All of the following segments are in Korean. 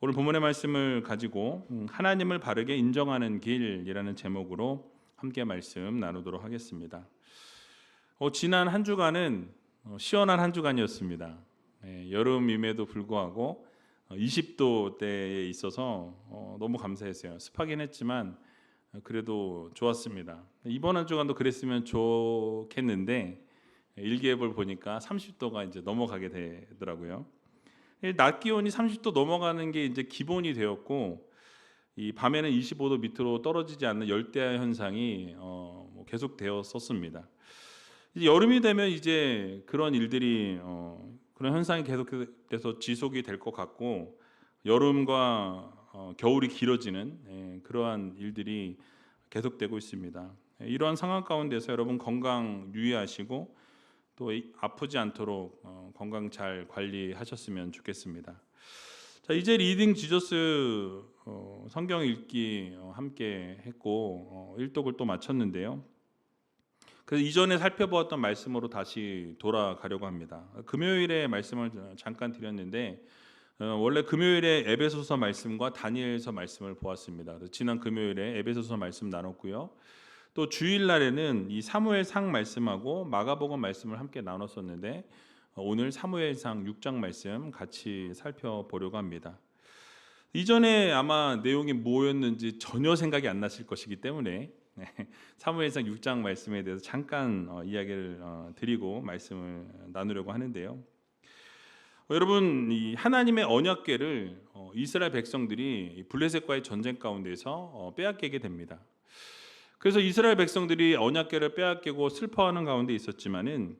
오늘 본문의 말씀을 가지고 하나님을 바르게 인정하는 길이라는 제목으로 함께 말씀 나누도록 하겠습니다. 지난 한 주간은 시원한 한 주간이었습니다. 여름임에도 불구하고 20도대에 있어서 너무 감사했어요. 습하긴 했지만 그래도 좋았습니다. 이번 한 주간도 그랬으면 좋겠는데 일기예보를 보니까 30도가 이제 넘어가게 되더라고요. 낮 기온이 30도 넘어가는 게 이제 기본이 되었고, 이 밤에는 25도 밑으로 떨어지지 않는 열대야 현상이 계속 되었었습니다. 이제 여름이 되면 이제 그런 일들이 그런 현상이 계속해서 지속이 될 것 같고, 여름과 겨울이 길어지는 그러한 일들이 계속되고 있습니다. 이러한 상황 가운데서 여러분 건강 유의하시고 또 아프지 않도록 건강 잘 관리하셨으면 좋겠습니다. 자, 이제 리딩 지저스 성경 읽기 함께 했고 일독을 또 마쳤는데요. 그래서 이전에 살펴보았던 말씀으로 다시 돌아가려고 합니다. 금요일에 말씀을 잠깐 드렸는데 원래 금요일에 에베소서 말씀과 다니엘서 말씀을 보았습니다. 지난 금요일에 에베소서 말씀 나눴고요. 또 주일날에는 이 사무엘상 말씀하고 마가복음 말씀을 함께 나눴었는데 오늘 사무엘상 6장 말씀 같이 살펴보려고 합니다. 이전에 아마 내용이 뭐였는지 전혀 생각이 안 나실 것이기 때문에 사무엘상 6장 말씀에 대해서 잠깐 이야기를 드리고 말씀을 나누려고 하는데요. 여러분, 이 하나님의 언약궤를 이스라엘 백성들이 블레셋과의 전쟁 가운데서 빼앗기게 됩니다. 그래서 이스라엘 백성들이 언약궤를 빼앗기고 슬퍼하는 가운데 있었지만은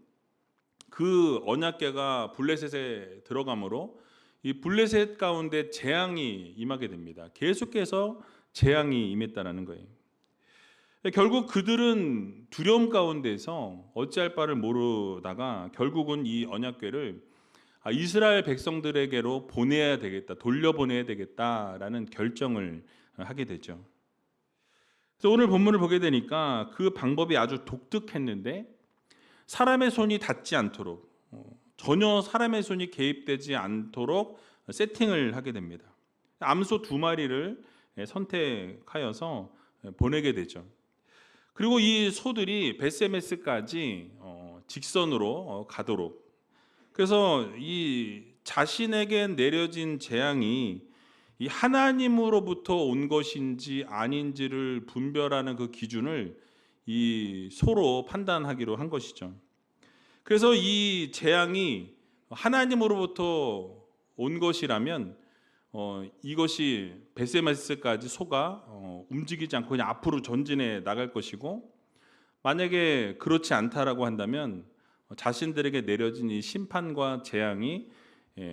그 언약궤가 블레셋에 들어가므로 이 블레셋 가운데 재앙이 임하게 됩니다. 계속해서 재앙이 임했다라는 거예요. 결국 그들은 두려움 가운데서 어찌할 바를 모르다가 결국은 이 언약궤를 이스라엘 백성들에게로 보내야 되겠다, 돌려보내야 되겠다라는 결정을 하게 되죠. 그래서 오늘 본문을 보게 되니까 그 방법이 아주 독특했는데 사람의 손이 닿지 않도록 전혀 사람의 손이 개입되지 않도록 세팅을 하게 됩니다. 암소 2마리를 선택하여서 보내게 되죠. 그리고 이 소들이 벳세메스까지 직선으로 가도록, 그래서 이 자신에게 내려진 재앙이 이 하나님으로부터 온 것인지 아닌지를 분별하는 그 기준을 이 소로 판단하기로 한 것이죠. 그래서 이 재앙이 하나님으로부터 온 것이라면 이것이 벳세메스까지 소가 움직이지 않고 그냥 앞으로 전진해 나갈 것이고, 만약에 그렇지 않다라고 한다면 자신들에게 내려진 이 심판과 재앙이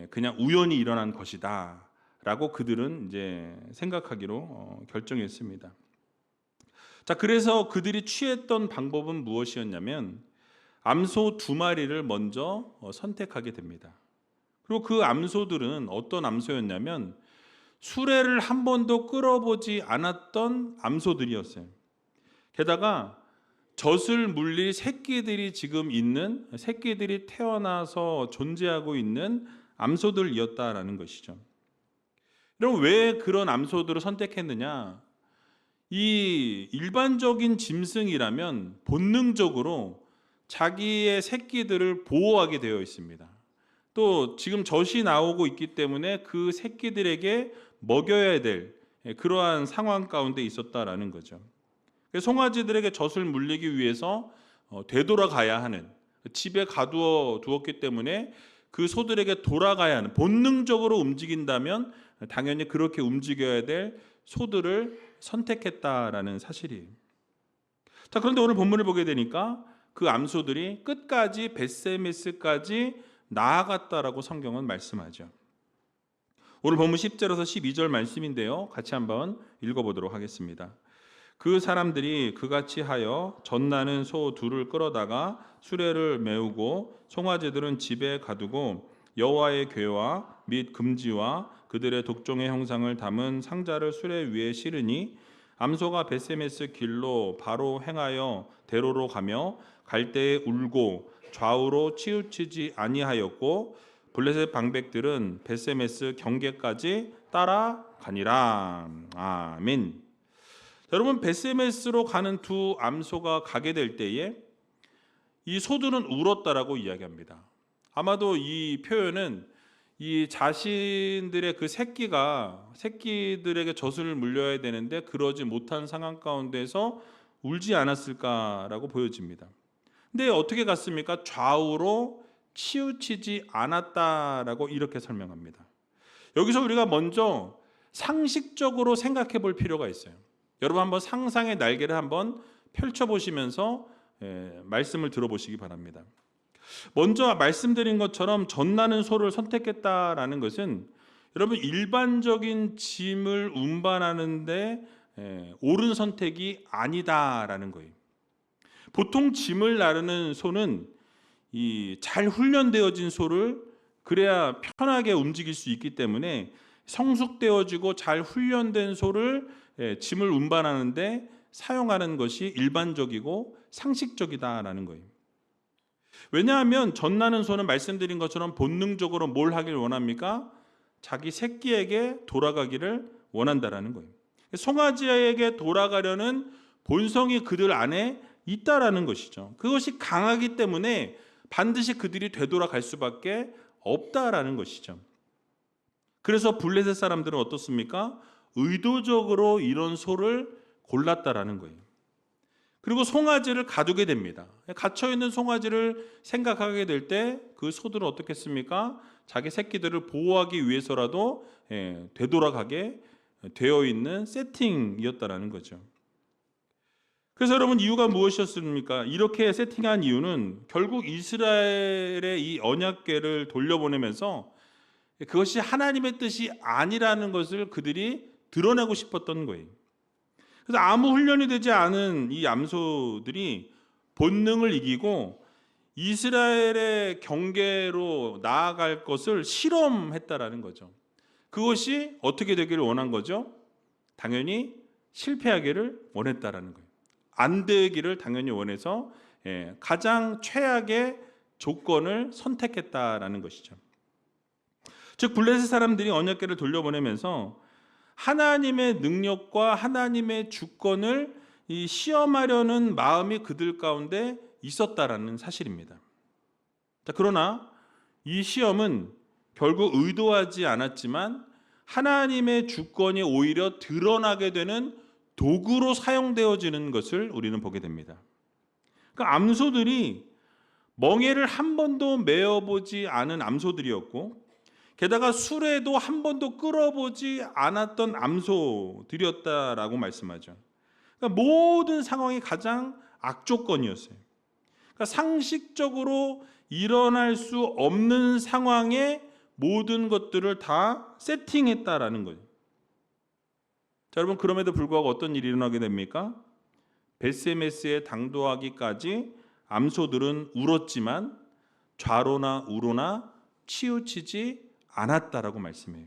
그냥 우연히 일어난 것이다 라고 그들은 이제 생각하기로 결정했습니다. 자, 그래서 그들이 취했던 방법은 무엇이었냐면 암소 2마리를 먼저 선택하게 됩니다. 그리고 그 암소들은 어떤 암소였냐면 수레를 한 번도 끌어보지 않았던 암소들이었어요. 게다가 젖을 물릴 새끼들이 지금 있는, 새끼들이 태어나서 존재하고 있는 암소들이었다라는 것이죠. 그럼 왜 그런 암소들을 선택했느냐? 이 일반적인 짐승이라면 본능적으로 자기의 새끼들을 보호하게 되어 있습니다. 또 지금 젖이 나오고 있기 때문에 그 새끼들에게 먹여야 될 그러한 상황 가운데 있었다라는 거죠. 송아지들에게 젖을 물리기 위해서 되돌아가야 하는, 집에 가두어 두었기 때문에 그 소들에게 돌아가야 하는, 본능적으로 움직인다면 당연히 그렇게 움직여야 될 소들을 선택했다라는 사실이에요. 자, 그런데 오늘 본문을 보게 되니까 그 암소들이 끝까지 벳세메스까지 나아갔다라고 성경은 말씀하죠. 오늘 본문 10절에서 12절 말씀인데요, 같이 한번 읽어보도록 하겠습니다. 그 사람들이 그같이 하여 젖나는 소 2를 끌어다가 수레를 메우고 송아지들은 집에 가두고 여호와의 궤와 및 금지와 그들의 독종의 형상을 담은 상자를 수레 위에 실으니 암소가 벳세메스 길로 바로 행하여 대로로 가며 갈 때에 울고 좌우로 치우치지 아니하였고 블레셋 방백들은 벳세메스 경계까지 따라가니라. 아멘. 여러분, 베세메스로 가는 두 암소가 가게 될 때에 이 소들은 울었다라고 이야기합니다. 아마도 이 표현은 이 자신들의 그 새끼들에게 젖을 물려야 되는데 그러지 못한 상황 가운데서 울지 않았을까라고 보여집니다. 근데 어떻게 갔습니까? 좌우로 치우치지 않았다라고 이렇게 설명합니다. 여기서 우리가 먼저 상식적으로 생각해 볼 필요가 있어요. 여러분 한번 상상의 날개를 한번 펼쳐보시면서 말씀을 들어보시기 바랍니다. 먼저 말씀드린 것처럼 젖나는 소를 선택했다라는 것은 여러분 일반적인 짐을 운반하는데 옳은 선택이 아니다라는 거예요. 보통 짐을 나르는 소는 이 잘 훈련되어진 소를 그래야 편하게 움직일 수 있기 때문에 성숙되어지고 잘 훈련된 소를 짐을 운반하는데 사용하는 것이 일반적이고 상식적이다라는 거예요. 왜냐하면 젖나는 소는 말씀드린 것처럼 본능적으로 뭘 하길 원합니까? 자기 새끼에게 돌아가기를 원한다라는 거예요. 송아지에게 돌아가려는 본성이 그들 안에 있다라는 것이죠. 그것이 강하기 때문에 반드시 그들이 되돌아갈 수밖에 없다라는 것이죠. 그래서 블레셋 사람들은 어떻습니까? 의도적으로 이런 소를 골랐다라는 거예요. 그리고 송아지를 가두게 됩니다. 갇혀있는 송아지를 생각하게 될 때 그 소들은 어떻겠습니까? 자기 새끼들을 보호하기 위해서라도 되돌아가게 되어 있는 세팅이었다라는 거죠. 그래서 여러분 이유가 무엇이었습니까? 이렇게 세팅한 이유는 결국 이스라엘의 이 언약궤를 돌려보내면서 그것이 하나님의 뜻이 아니라는 것을 그들이 드러내고 싶었던 거예요. 그래서 아무 훈련이 되지 않은 이 암소들이 본능을 이기고 이스라엘의 경계로 나아갈 것을 실험했다라는 거죠. 그것이 어떻게 되기를 원한 거죠? 당연히 실패하기를 원했다라는 거예요. 안 되기를 당연히 원해서 가장 최악의 조건을 선택했다라는 것이죠. 즉 블레셋 사람들이 언약궤를 돌려보내면서 하나님의 능력과 하나님의 주권을 시험하려는 마음이 그들 가운데 있었다라는 사실입니다. 그러나 이 시험은 결국 의도하지 않았지만 하나님의 주권이 오히려 드러나게 되는 도구로 사용되어지는 것을 우리는 보게 됩니다. 그러니까 암소들이 멍에를 한 번도 메어보지 않은 암소들이었고 게다가 술에도 한 번도 끌어보지 않았던 암소들이었다라고 말씀하죠. 그러니까 모든 상황이 가장 악조건이었어요. 그러니까 상식적으로 일어날 수 없는 상황에 모든 것들을 다 세팅했다라는 거예요. 자, 여러분 그럼에도 불구하고 어떤 일이 일어나게 됩니까? 베세메스에 당도하기까지 암소들은 울었지만 좌로나 우로나 치우치지 않았다라고 말씀해요.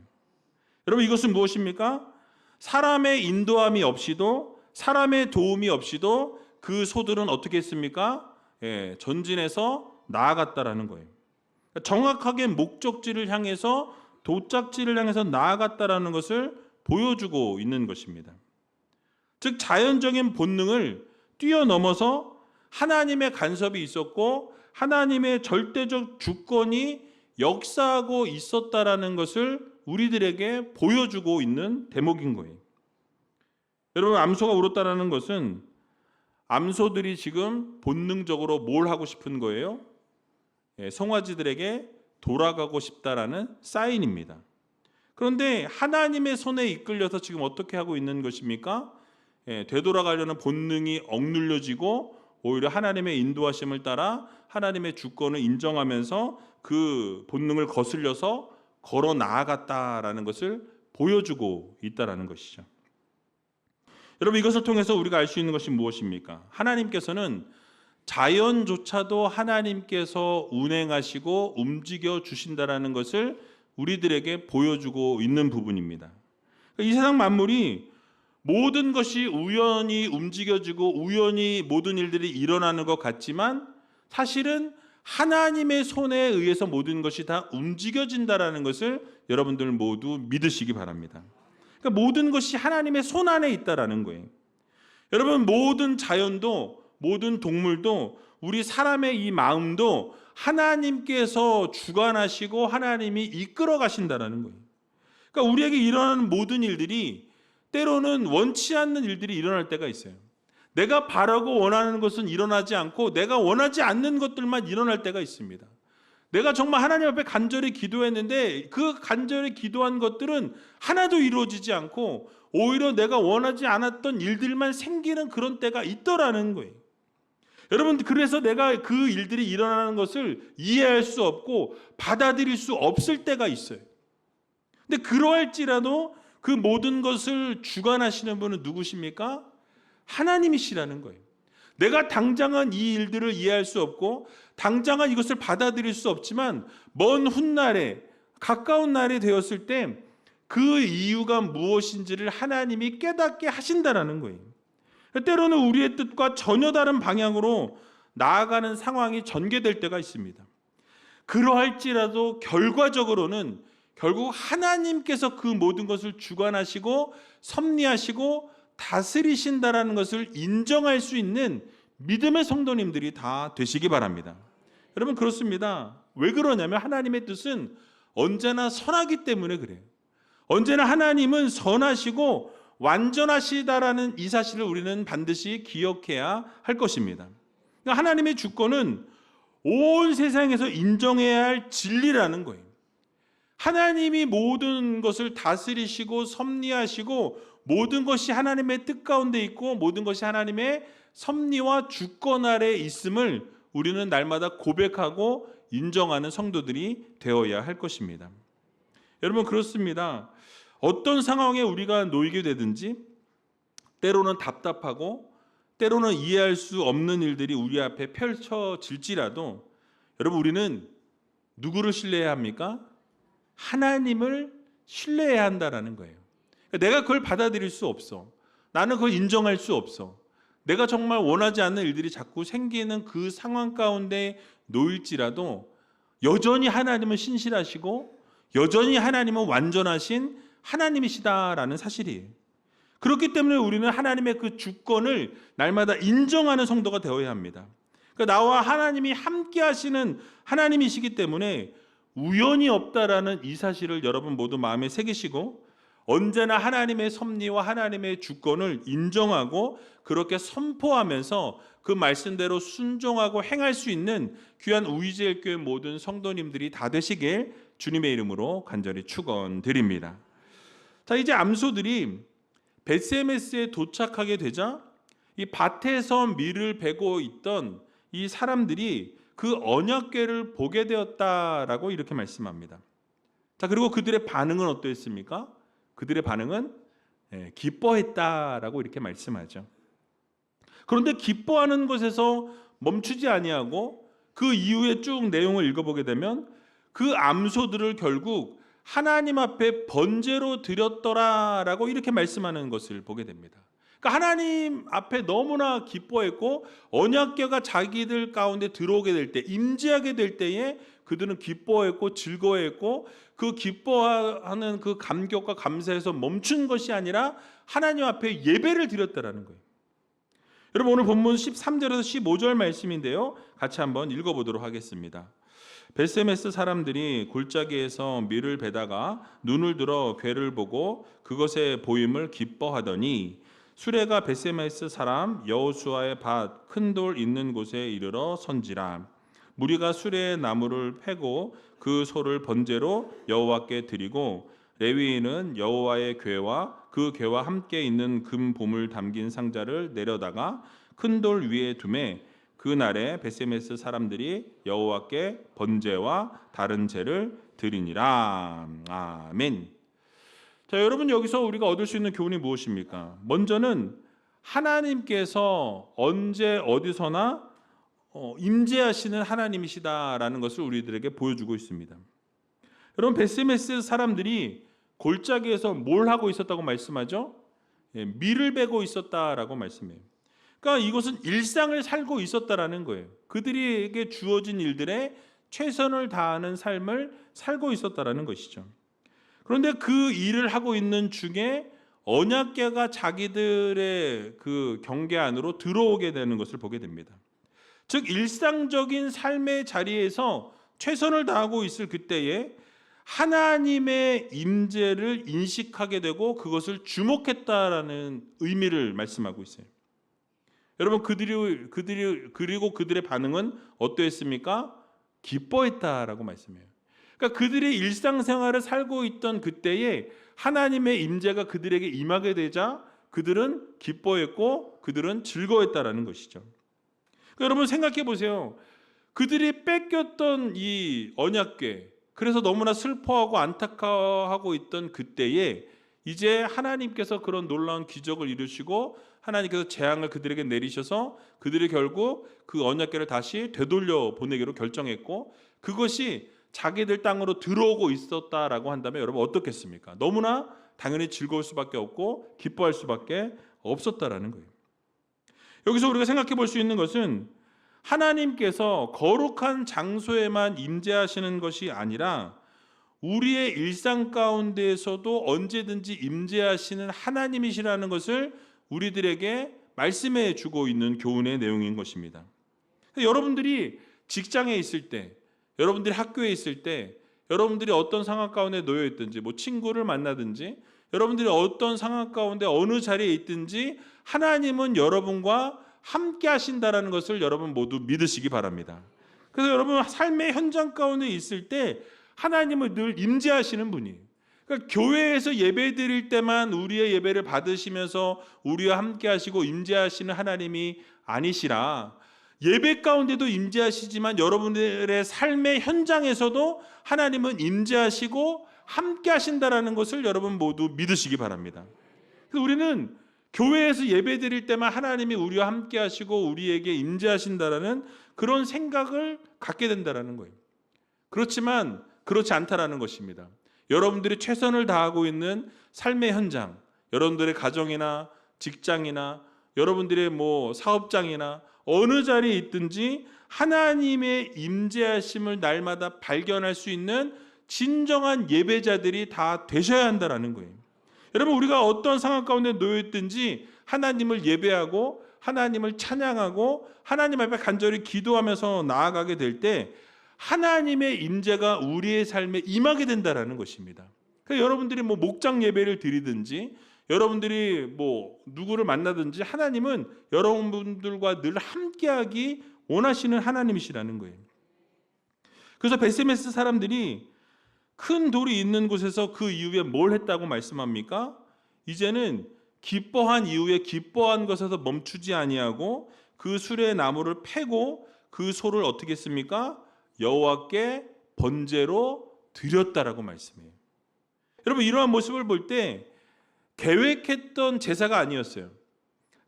여러분 이것은 무엇입니까? 사람의 인도함이 없이도 사람의 도움이 없이도 그 소들은 어떻게 했습니까? 전진해서 나아갔다라는 거예요. 정확하게 목적지를 향해서 도착지를 향해서 나아갔다라는 것을 보여주고 있는 것입니다. 즉 자연적인 본능을 뛰어넘어서 하나님의 간섭이 있었고 하나님의 절대적 주권이 역사하고 있었다라는 것을 우리들에게 보여주고 있는 대목인 거예요. 여러분 암소가 울었다라는 것은 암소들이 지금 본능적으로 뭘 하고 싶은 거예요? 송아지들에게 돌아가고 싶다라는 사인입니다. 그런데 하나님의 손에 이끌려서 지금 어떻게 하고 있는 것입니까? 되돌아가려는 본능이 억눌려지고 오히려 하나님의 인도하심을 따라 하나님의 주권을 인정하면서 그 본능을 거슬려서 걸어 나아갔다라는 것을 보여주고 있다라는 것이죠. 여러분 이것을 통해서 우리가 알 수 있는 것이 무엇입니까? 하나님께서는 자연조차도 하나님께서 운행하시고 움직여 주신다라는 것을 우리들에게 보여주고 있는 부분입니다. 이 세상 만물이 모든 것이 우연히 움직여지고 우연히 모든 일들이 일어나는 것 같지만 사실은 하나님의 손에 의해서 모든 것이 다 움직여진다라는 것을 여러분들 모두 믿으시기 바랍니다. 그러니까 모든 것이 하나님의 손 안에 있다라는 거예요. 여러분, 모든 자연도, 모든 동물도, 우리 사람의 이 마음도 하나님께서 주관하시고 하나님이 이끌어 가신다라는 거예요. 그러니까 우리에게 일어나는 모든 일들이 때로는 원치 않는 일들이 일어날 때가 있어요. 내가 바라고 원하는 것은 일어나지 않고 내가 원하지 않는 것들만 일어날 때가 있습니다. 내가 정말 하나님 앞에 간절히 기도했는데 그 간절히 기도한 것들은 하나도 이루어지지 않고 오히려 내가 원하지 않았던 일들만 생기는 그런 때가 있더라는 거예요. 여러분, 그래서 내가 그 일들이 일어나는 것을 이해할 수 없고 받아들일 수 없을 때가 있어요. 근데 그러할지라도 그 모든 것을 주관하시는 분은 누구십니까? 하나님이시라는 거예요. 내가 당장은 이 일들을 이해할 수 없고 당장은 이것을 받아들일 수 없지만 먼 훗날에, 가까운 날이 되었을 때 그 이유가 무엇인지를 하나님이 깨닫게 하신다라는 거예요. 때로는 우리의 뜻과 전혀 다른 방향으로 나아가는 상황이 전개될 때가 있습니다. 그러할지라도 결과적으로는 결국 하나님께서 그 모든 것을 주관하시고 섭리하시고 다스리신다라는 것을 인정할 수 있는 믿음의 성도님들이 다 되시기 바랍니다. 여러분, 그렇습니다. 왜 그러냐면 하나님의 뜻은 언제나 선하기 때문에 그래요. 언제나 하나님은 선하시고 완전하시다라는 이 사실을 우리는 반드시 기억해야 할 것입니다. 그러니까 하나님의 주권은 온 세상에서 인정해야 할 진리라는 거예요. 하나님이 모든 것을 다스리시고 섭리하시고 모든 것이 하나님의 뜻 가운데 있고 모든 것이 하나님의 섭리와 주권 아래에 있음을 우리는 날마다 고백하고 인정하는 성도들이 되어야 할 것입니다. 여러분, 그렇습니다. 어떤 상황에 우리가 놓이게 되든지 때로는 답답하고 때로는 이해할 수 없는 일들이 우리 앞에 펼쳐질지라도 여러분, 우리는 누구를 신뢰해야 합니까? 하나님을 신뢰해야 한다라는 거예요. 내가 그걸 받아들일 수 없어. 나는 그걸 인정할 수 없어. 내가 정말 원하지 않는 일들이 자꾸 생기는 그 상황 가운데 놓일지라도 여전히 하나님은 신실하시고 여전히 하나님은 완전하신 하나님이시다라는 사실이에요. 그렇기 때문에 우리는 하나님의 그 주권을 날마다 인정하는 성도가 되어야 합니다. 그러니까 나와 하나님이 함께 하시는 하나님이시기 때문에 우연이 없다라는 이 사실을 여러분 모두 마음에 새기시고 언제나 하나님의 섭리와 하나님의 주권을 인정하고 그렇게 선포하면서 그 말씀대로 순종하고 행할 수 있는 귀한 우이제일교회 모든 성도님들이 다 되시길 주님의 이름으로 간절히 축원드립니다. 자, 이제 암소들이 벳세메스에 도착하게 되자 이 밭에서 밀을 베고 있던 이 사람들이 그 언약궤를 보게 되었다라고 이렇게 말씀합니다. 자, 그리고 그들의 반응은 어떠했습니까? 그들의 반응은 기뻐했다라고 이렇게 말씀하죠. 그런데 기뻐하는 것에서 멈추지 아니하고 그 이후에 쭉 내용을 읽어보게 되면 그 암소들을 결국 하나님 앞에 번제로 드렸더라라고 이렇게 말씀하는 것을 보게 됩니다. 그러니까 하나님 앞에 너무나 기뻐했고 언약궤가 자기들 가운데 들어오게 될 때, 임재하게 될 때에 그들은 기뻐했고 즐거워했고 그 기뻐하는 그 감격과 감사에서 멈춘 것이 아니라 하나님 앞에 예배를 드렸다라는 거예요. 여러분, 오늘 본문 13절에서 15절 말씀인데요. 같이 한번 읽어보도록 하겠습니다. 벳세메스 사람들이 골짜기에서 밀을 베다가 눈을 들어 궤를 보고 그것의 보임을 기뻐하더니 수레가 벳세메스 사람 여호수아의 밭 큰 돌 있는 곳에 이르러 선지라. 무리가 수레의 나무를 패고 그 소를 번제로 여호와께 드리고 레위인은 여호와의 궤와 그 궤와 함께 있는 금 보물 담긴 상자를 내려다가 큰 돌 위에 두매 그날에 벳세메스 사람들이 여호와께 번제와 다른 제를 드리니라. 아멘. 자, 여러분, 여기서 우리가 얻을 수 있는 교훈이 무엇입니까? 먼저는 하나님께서 언제 어디서나 임재하시는 하나님이시다라는 것을 우리들에게 보여주고 있습니다. 여러분, 벳세메스 사람들이 골짜기에서 뭘 하고 있었다고 말씀하죠? 밀을 베고 있었다라고 말씀해요. 그러니까 이것은 일상을 살고 있었다라는 거예요. 그들에게 주어진 일들에 최선을 다하는 삶을 살고 있었다라는 것이죠. 그런데 그 일을 하고 있는 중에 언약궤가 자기들의 그 경계 안으로 들어오게 되는 것을 보게 됩니다. 즉 일상적인 삶의 자리에서 최선을 다하고 있을 그때에 하나님의 임재를 인식하게 되고 그것을 주목했다라는 의미를 말씀하고 있어요. 여러분 그리고 그들의 반응은 어떠했습니까? 기뻐했다라고 말씀해요. 그러니까 그들의 일상생활을 살고 있던 그때에 하나님의 임재가 그들에게 임하게 되자 그들은 기뻐했고 그들은 즐거워했다라는 것이죠. 그러니까 여러분 생각해 보세요. 그들이 뺏겼던 이 언약궤, 그래서 너무나 슬퍼하고 안타까워하고 있던 그때에 이제 하나님께서 그런 놀라운 기적을 이루시고 하나님께서 재앙을 그들에게 내리셔서 그들이 결국 그 언약궤를 다시 되돌려 보내기로 결정했고 그것이 자기들 땅으로 들어오고 있었다라고 한다면 여러분 어떻겠습니까? 너무나 당연히 즐거울 수밖에 없고 기뻐할 수밖에 없었다라는 거예요. 여기서 우리가 생각해 볼 수 있는 것은 하나님께서 거룩한 장소에만 임재하시는 것이 아니라 우리의 일상 가운데에서도 언제든지 임재하시는 하나님이시라는 것을 우리들에게 말씀해 주고 있는 교훈의 내용인 것입니다. 여러분들이 직장에 있을 때, 여러분들이 학교에 있을 때, 여러분들이 어떤 상황 가운데 놓여 있든지, 친구를 만나든지, 여러분들이 어떤 상황 가운데 어느 자리에 있든지 하나님은 여러분과 함께 하신다라는 것을 여러분 모두 믿으시기 바랍니다. 그래서 여러분 삶의 현장 가운데 있을 때 하나님은 늘 임재하시는 분이에요. 그러니까 교회에서 예배 드릴 때만 우리의 예배를 받으시면서 우리와 함께 하시고 임재하시는 하나님이 아니시라 예배 가운데도 임재하시지만 여러분들의 삶의 현장에서도 하나님은 임재하시고 함께 하신다라는 것을 여러분 모두 믿으시기 바랍니다. 그래서 우리는 교회에서 예배 드릴 때만 하나님이 우리와 함께 하시고 우리에게 임재하신다라는 그런 생각을 갖게 된다라는 거예요. 그렇지만 그렇지 않다라는 것입니다. 여러분들이 최선을 다하고 있는 삶의 현장, 여러분들의 가정이나 직장이나 여러분들의 사업장이나 어느 자리에 있든지 하나님의 임재하심을 날마다 발견할 수 있는 진정한 예배자들이 다 되셔야 한다라는 거예요. 여러분 우리가 어떤 상황 가운데 놓여 있든지 하나님을 예배하고 하나님을 찬양하고 하나님 앞에 간절히 기도하면서 나아가게 될 때 하나님의 임재가 우리의 삶에 임하게 된다라는 것입니다. 그러니까 여러분들이 목장 예배를 드리든지 여러분들이 누구를 만나든지 하나님은 여러분들과 늘 함께하기 원하시는 하나님이시라는 거예요. 그래서 베세메스 사람들이 큰 돌이 있는 곳에서 그 이후에 뭘 했다고 말씀합니까? 이제는 기뻐한 이후에 기뻐한 것에서 멈추지 아니하고 그 수레의 나무를 패고 그 소를 어떻게 했습니까? 여호와께 번제로 드렸다라고 말씀해요. 여러분 이러한 모습을 볼 때 계획했던 제사가 아니었어요.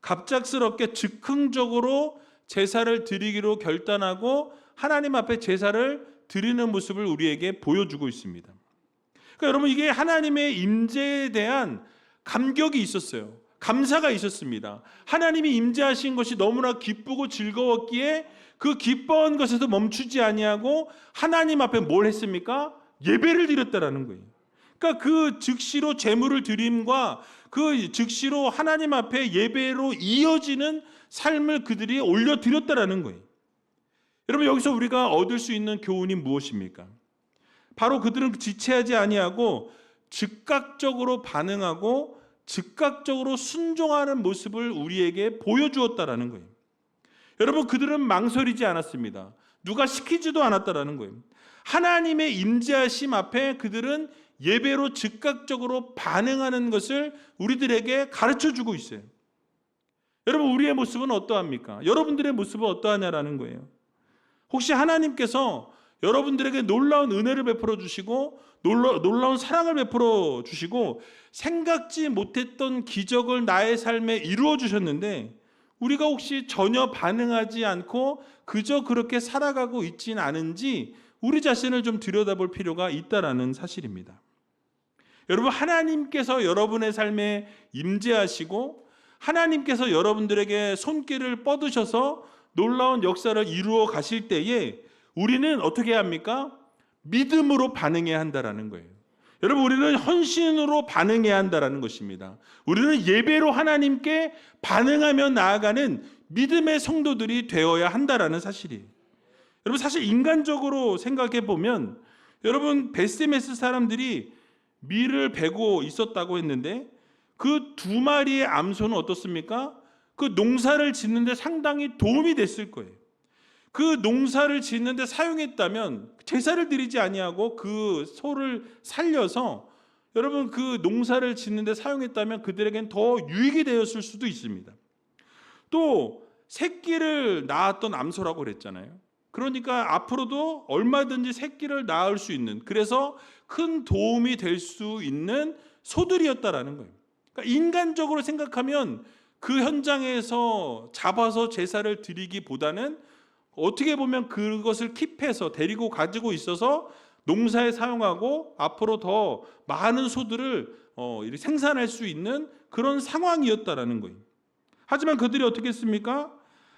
갑작스럽게 즉흥적으로 제사를 드리기로 결단하고 하나님 앞에 제사를 드리는 모습을 우리에게 보여주고 있습니다. 그러니까 여러분 이게 하나님의 임재에 대한 감격이 있었어요. 감사가 있었습니다. 하나님이 임재하신 것이 너무나 기쁘고 즐거웠기에 그 기뻐한 것에서 멈추지 아니하고 하나님 앞에 뭘 했습니까? 예배를 드렸다라는 거예요. 그러니까 그 즉시로 제물을 드림과 그 즉시로 하나님 앞에 예배로 이어지는 삶을 그들이 올려드렸다라는 거예요. 여러분 여기서 우리가 얻을 수 있는 교훈이 무엇입니까? 바로 그들은 지체하지 아니하고 즉각적으로 반응하고 즉각적으로 순종하는 모습을 우리에게 보여주었다라는 거예요. 여러분 그들은 망설이지 않았습니다. 누가 시키지도 않았다라는 거예요. 하나님의 임재하심 앞에 그들은 예배로 즉각적으로 반응하는 것을 우리들에게 가르쳐주고 있어요. 여러분 우리의 모습은 어떠합니까? 여러분들의 모습은 어떠하냐라는 거예요. 혹시 하나님께서 여러분들에게 놀라운 은혜를 베풀어 주시고 놀라운 사랑을 베풀어 주시고 생각지 못했던 기적을 나의 삶에 이루어 주셨는데 우리가 혹시 전혀 반응하지 않고 그저 그렇게 살아가고 있진 않은지 우리 자신을 좀 들여다볼 필요가 있다라는 사실입니다. 여러분 하나님께서 여러분의 삶에 임재하시고 하나님께서 여러분들에게 손길을 뻗으셔서 놀라운 역사를 이루어 가실 때에 우리는 어떻게 해야 합니까? 믿음으로 반응해야 한다라는 거예요. 여러분, 우리는 헌신으로 반응해야 한다라는 것입니다. 우리는 예배로 하나님께 반응하며 나아가는 믿음의 성도들이 되어야 한다라는 사실이에요. 여러분, 사실 인간적으로 생각해 보면 여러분, 베스메스 사람들이 밀을 베고 있었다고 했는데 그 두 마리의 암소는 어떻습니까? 그 농사를 짓는데 상당히 도움이 됐을 거예요. 그 농사를 짓는데 사용했다면 제사를 드리지 아니하고 그 소를 살려서 여러분 그 농사를 짓는데 사용했다면 그들에겐 더 유익이 되었을 수도 있습니다. 또 새끼를 낳았던 암소라고 그랬잖아요. 그러니까 앞으로도 얼마든지 새끼를 낳을 수 있는, 그래서 큰 도움이 될 수 있는 소들이었다라는 거예요. 그러니까 인간적으로 생각하면 그 현장에서 잡아서 제사를 드리기보다는 어떻게 보면 그것을 킵해서 데리고 가지고 있어서 농사에 사용하고 앞으로 더 많은 소들을 생산할 수 있는 그런 상황이었다라는 거예요. 하지만 그들이 어떻게 했습니까?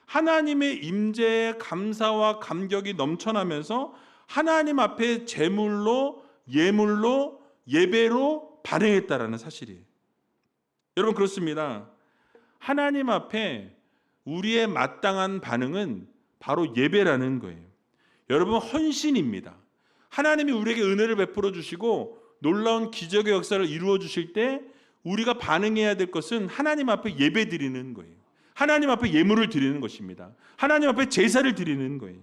하나님의 임재에 감사와 감격이 넘쳐나면서 하나님 앞에 제물로, 예물로, 예배로 반응했다라는 사실이에요. 여러분, 그렇습니다. 하나님 앞에 우리의 마땅한 반응은 바로 예배라는 거예요. 여러분, 헌신입니다. 하나님이 우리에게 은혜를 베풀어 주시고 놀라운 기적의 역사를 이루어 주실 때 우리가 반응해야 될 것은 하나님 앞에 예배 드리는 거예요. 하나님 앞에 예물을 드리는 것입니다. 하나님 앞에 제사를 드리는 거예요.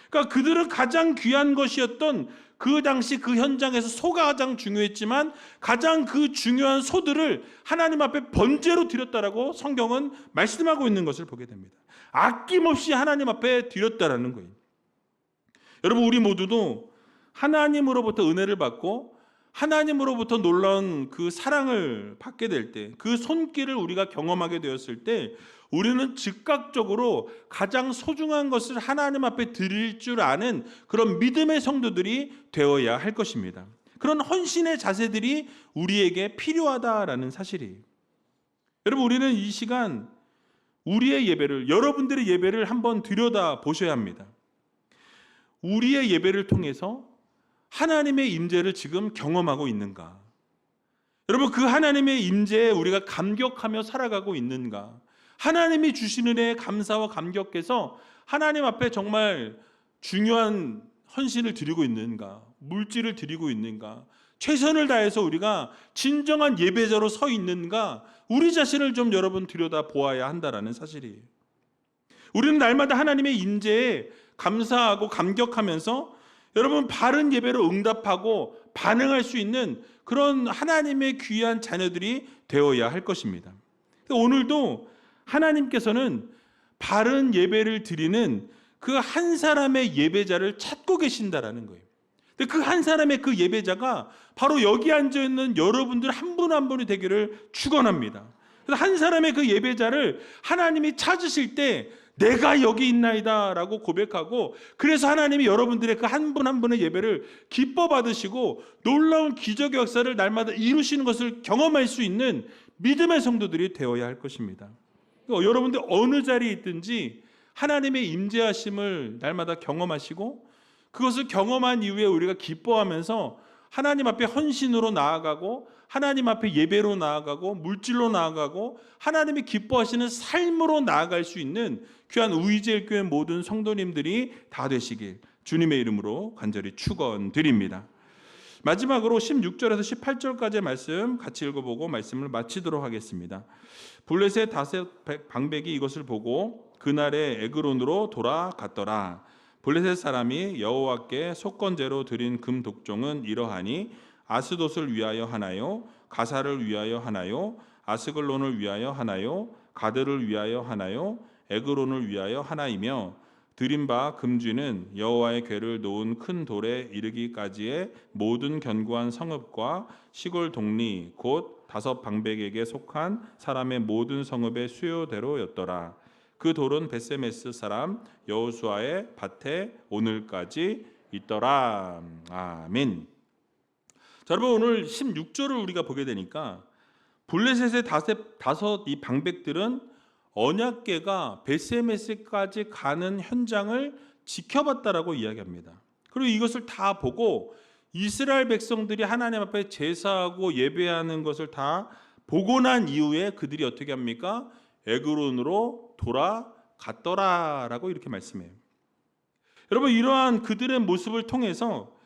그러니까 그들은 가장 귀한 것이었던 그 당시 그 현장에서 소가 가장 중요했지만 가장 그 중요한 소들을 하나님 앞에 번제로 드렸다라고 성경은 말씀하고 있는 것을 보게 됩니다. 아낌없이 하나님 앞에 드렸다라는 거예요. 여러분, 우리 모두도 하나님으로부터 은혜를 받고 하나님으로부터 놀라운 그 사랑을 받게 될 때, 그 손길을 우리가 경험하게 되었을 때 우리는 즉각적으로 가장 소중한 것을 하나님 앞에 드릴 줄 아는 그런 믿음의 성도들이 되어야 할 것입니다. 그런 헌신의 자세들이 우리에게 필요하다라는 사실이에요. 여러분, 우리는 이 시간 우리의 예배를, 여러분들의 예배를 한번 들여다 보셔야 합니다. 우리의 예배를 통해서 하나님의 임재를 지금 경험하고 있는가? 여러분, 그 하나님의 임재에 우리가 감격하며 살아가고 있는가? 하나님이 주시는 은혜에 감사와 감격해서 하나님 앞에 정말 중요한 헌신을 드리고 있는가? 물질을 드리고 있는가? 최선을 다해서 우리가 진정한 예배자로 서 있는가? 우리 자신을 좀 여러분 들여다 보아야 한다라는 사실이에요. 우리는 날마다 하나님의 임재에 감사하고 감격하면서 여러분 바른 예배로 응답하고 반응할 수 있는 그런 하나님의 귀한 자녀들이 되어야 할 것입니다. 오늘도 하나님께서는 바른 예배를 드리는 그 한 사람의 예배자를 찾고 계신다라는 거예요. 그 한 사람의 그 예배자가 바로 여기 앉아 있는 여러분들 한 분 한 분이 되기를 축원합니다. 그래서 한 사람의 그 예배자를 하나님이 찾으실 때 내가 여기 있나이다라고 고백하고, 그래서 하나님이 여러분들의 그 한 분 한 분의 예배를 기뻐 받으시고 놀라운 기적의 역사를 날마다 이루시는 것을 경험할 수 있는 믿음의 성도들이 되어야 할 것입니다. 여러분들 어느 자리에 있든지 하나님의 임재하심을 날마다 경험하시고 그것을 경험한 이후에 우리가 기뻐하면서 하나님 앞에 헌신으로 나아가고 하나님 앞에 예배로 나아가고 물질로 나아가고 하나님이 기뻐하시는 삶으로 나아갈 수 있는 귀한 우이제일교회 모든 성도님들이 다 되시길 주님의 이름으로 간절히 축원드립니다. 마지막으로 16절에서 18절까지의 말씀 같이 읽어보고 말씀을 마치도록 하겠습니다. 블레셋 다섯 방백이 이것을 보고 그날에 에그론으로 돌아갔더라. 블레셋 사람이 여호와께 속건제로 드린 금 독종은 이러하니 아스돗을 위하여 하나요? 가사를 위하여 하나요? 아스글론을 위하여 하나요? 가드를 위하여 하나요? 에그론을 위하여 하나이며 드린 바 금쥐는 여호와의 궤를 놓은 큰 돌에 이르기까지의 모든 견고한 성읍과 시골 동리 곧 다섯 방백에게 속한 사람의 모든 성읍의 수요대로였더라. 그 돌은 베세메스 사람 여호수아의 밭에 오늘까지 있더라. 아멘. 자, 여러분, 오늘 16절을 우리가 보게 되니까 블레셋의 다섯 이 방백들은 언약궤가 베스메스까지 가는 현장을 지켜봤다라고 이야기합니다. 그리고 이것을 다 보고 이스라엘 백성들이 하나님 앞에 제사하고 예배하는 것을 다 보고 난 이후에 그들이 어떻게 합니까? 에그론으로 돌아갔더라라고 이렇게 말씀해요. 여러분, 이러한 그들의 모습을 통해서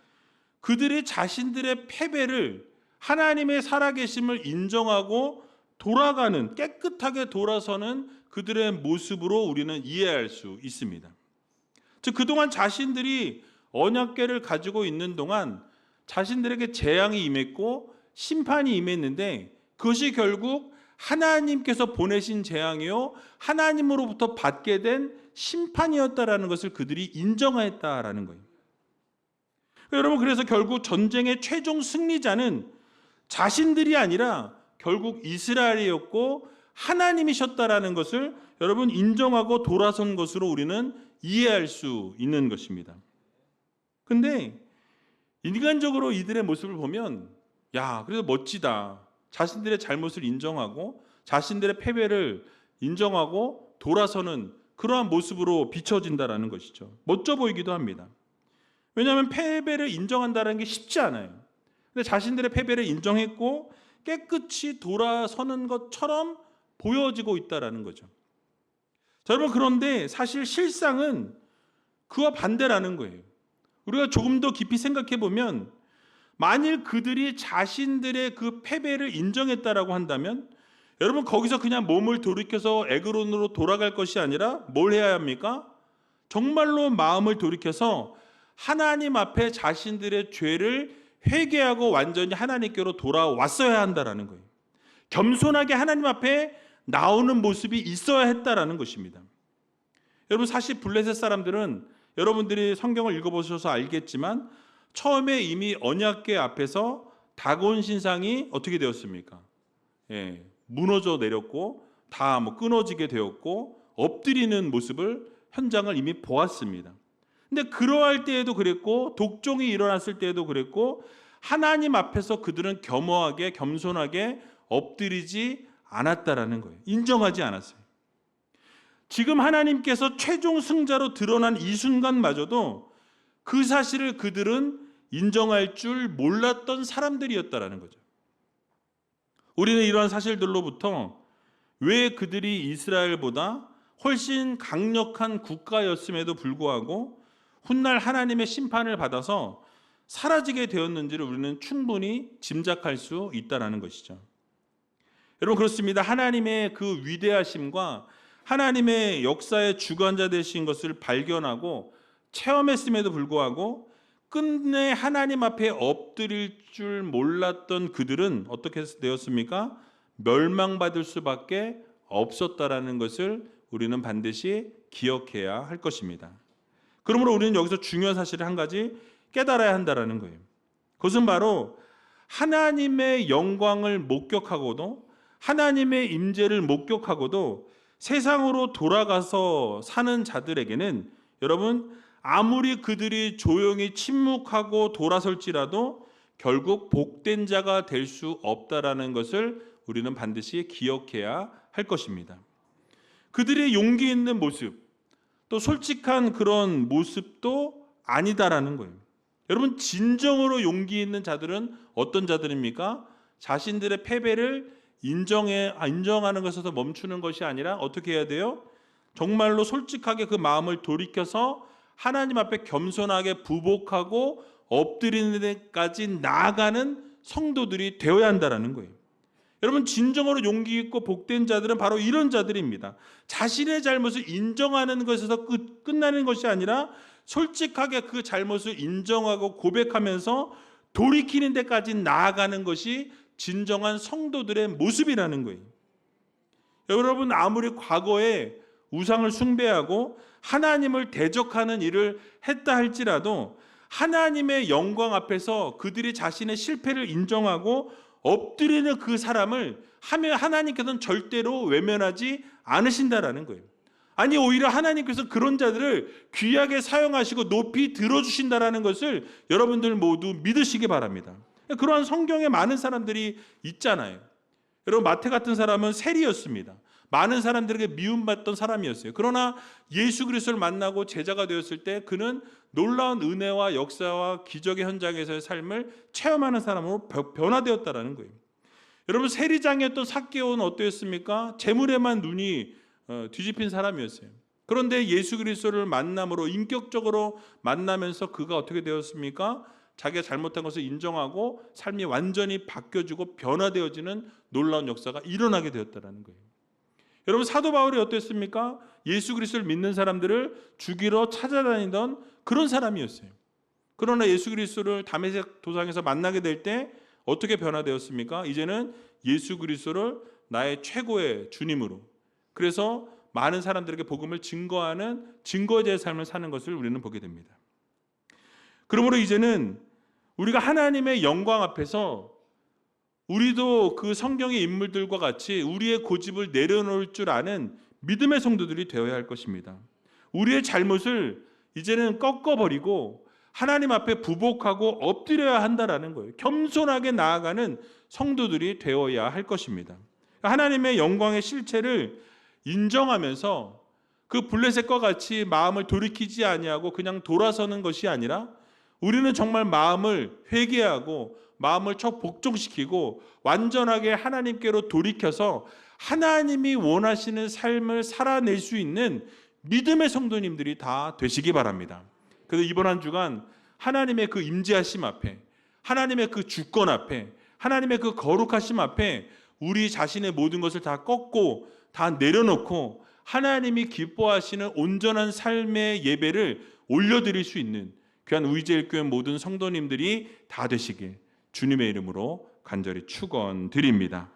그들이 자신들의 패배를, 하나님의 살아계심을 인정하고 돌아가는, 깨끗하게 돌아서는 그들의 모습으로 우리는 이해할 수 있습니다. 즉, 그동안 자신들이 언약궤를 가지고 있는 동안 자신들에게 재앙이 임했고 심판이 임했는데 그것이 결국 하나님께서 보내신 재앙이요 하나님으로부터 받게 된 심판이었다라는 것을 그들이 인정했다라는 거예요. 여러분, 그래서 결국 전쟁의 최종 승리자는 자신들이 아니라 결국 이스라엘이었고 하나님이셨다라는 것을 여러분 인정하고 돌아선 것으로 우리는 이해할 수 있는 것입니다. 근데 인간적으로 이들의 모습을 보면 야, 그래도 멋지다. 자신들의 잘못을 인정하고 자신들의 패배를 인정하고 돌아서는 그러한 모습으로 비춰진다라는 것이죠. 멋져 보이기도 합니다. 왜냐하면 패배를 인정한다는 게 쉽지 않아요. 근데 자신들의 패배를 인정했고 깨끗이 돌아서는 것처럼 보여지고 있다라는 거죠. 자, 여러분, 그런데 사실 실상은 그와 반대라는 거예요. 우리가 조금 더 깊이 생각해 보면 만일 그들이 자신들의 그 패배를 인정했다라고 한다면 여러분, 거기서 그냥 몸을 돌이켜서 에그론으로 돌아갈 것이 아니라 뭘 해야 합니까? 정말로 마음을 돌이켜서 하나님 앞에 자신들의 죄를 회개하고 완전히 하나님께로 돌아왔어야 한다라는 거예요. 겸손하게 하나님 앞에 나오는 모습이 있어야 했다라는 것입니다. 여러분, 사실 블레셋 사람들은 여러분들이 성경을 읽어보셔서 알겠지만 처음에 이미 언약궤 앞에서 다곤 신상이 어떻게 되었습니까? 무너져 내렸고 다 끊어지게 되었고 엎드리는 모습을 현장을 이미 보았습니다. 근데 그러할 때에도 그랬고 독종이 일어났을 때에도 그랬고 하나님 앞에서 그들은 겸허하게 겸손하게 엎드리지 않았다라는 거예요. 인정하지 않았어요. 지금 하나님께서 최종 승자로 드러난 이 순간마저도 그 사실을 그들은 인정할 줄 몰랐던 사람들이었다라는 거죠. 우리는 이러한 사실들로부터 왜 그들이 이스라엘보다 훨씬 강력한 국가였음에도 불구하고 훗날 하나님의 심판을 받아서 사라지게 되었는지를 우리는 충분히 짐작할 수 있다는 것이죠. 여러분, 그렇습니다. 하나님의 그 위대하심과 하나님의 역사의 주관자 되신 것을 발견하고 체험했음에도 불구하고 끝내 하나님 앞에 엎드릴 줄 몰랐던 그들은 어떻게 되었습니까? 멸망받을 수밖에 없었다라는 것을 우리는 반드시 기억해야 할 것입니다. 그러므로 우리는 여기서 중요한 사실을 한 가지 깨달아야 한다라는 거예요. 그것은 바로 하나님의 영광을 목격하고도 하나님의 임재를 목격하고도 세상으로 돌아가서 사는 자들에게는 여러분, 아무리 그들이 조용히 침묵하고 돌아설지라도 결국 복된 자가 될 수 없다라는 것을 우리는 반드시 기억해야 할 것입니다. 그들의 용기 있는 모습, 또 솔직한 그런 모습도 아니다라는 거예요. 여러분, 진정으로 용기 있는 자들은 어떤 자들입니까? 자신들의 패배를 인정하는 것에서 멈추는 것이 아니라 어떻게 해야 돼요? 정말로 솔직하게 그 마음을 돌이켜서 하나님 앞에 겸손하게 부복하고 엎드리는 데까지 나아가는 성도들이 되어야 한다는 거예요. 여러분, 진정으로 용기 있고 복된 자들은 바로 이런 자들입니다. 자신의 잘못을 인정하는 것에서 끝나는 것이 아니라 솔직하게 그 잘못을 인정하고 고백하면서 돌이키는 데까지 나아가는 것이 진정한 성도들의 모습이라는 거예요. 여러분, 아무리 과거에 우상을 숭배하고 하나님을 대적하는 일을 했다 할지라도 하나님의 영광 앞에서 그들이 자신의 실패를 인정하고 엎드리는 그 사람을 하나님께서는 절대로 외면하지 않으신다라는 거예요. 아니, 오히려 하나님께서 그런 자들을 귀하게 사용하시고 높이 들어주신다라는 것을 여러분들 모두 믿으시기 바랍니다. 그러한 성경에 많은 사람들이 있잖아요. 여러분 마태 같은 사람은 세리였습니다. 많은 사람들에게 미움받던 사람이었어요. 그러나 예수 그리스도를 만나고 제자가 되었을 때 그는 놀라운 은혜와 역사와 기적의 현장에서의 삶을 체험하는 사람으로 변화되었다라는 거예요. 여러분 세리장이었던 삭개오는 어떠했습니까? 재물에만 눈이 뒤집힌 사람이었어요. 그런데 예수 그리스도를 만남으로 인격적으로 만나면서 그가 어떻게 되었습니까? 자기가 잘못한 것을 인정하고 삶이 완전히 바뀌어지고 변화되어지는 놀라운 역사가 일어나게 되었다는 거예요. 여러분 사도 바울이 어땠습니까? 예수 그리스도를 믿는 사람들을 죽이러 찾아다니던 그런 사람이었어요. 그러나 예수 그리스도를 다메섹 도상에서 만나게 될 때 어떻게 변화되었습니까? 이제는 예수 그리스도를 나의 최고의 주님으로, 그래서 많은 사람들에게 복음을 증거하는 증거자의 삶을 사는 것을 우리는 보게 됩니다. 그러므로 이제는 우리가 하나님의 영광 앞에서 우리도 그 성경의 인물들과 같이 우리의 고집을 내려놓을 줄 아는 믿음의 성도들이 되어야 할 것입니다. 우리의 잘못을 이제는 꺾어버리고 하나님 앞에 부복하고 엎드려야 한다라는 거예요. 겸손하게 나아가는 성도들이 되어야 할 것입니다. 하나님의 영광의 실체를 인정하면서 그 블레셋과 같이 마음을 돌이키지 아니하고 그냥 돌아서는 것이 아니라 우리는 정말 마음을 회개하고 마음을 복종시키고 완전하게 하나님께로 돌이켜서 하나님이 원하시는 삶을 살아낼 수 있는 믿음의 성도님들이 다 되시기 바랍니다. 그래서 이번 한 주간 하나님의 그 임재하심 앞에, 하나님의 그 주권 앞에, 하나님의 그 거룩하심 앞에 우리 자신의 모든 것을 다 꺾고 다 내려놓고 하나님이 기뻐하시는 온전한 삶의 예배를 올려드릴 수 있는 귀한 우리제일교회 모든 성도님들이 다 되시길 주님의 이름으로 간절히 축원드립니다.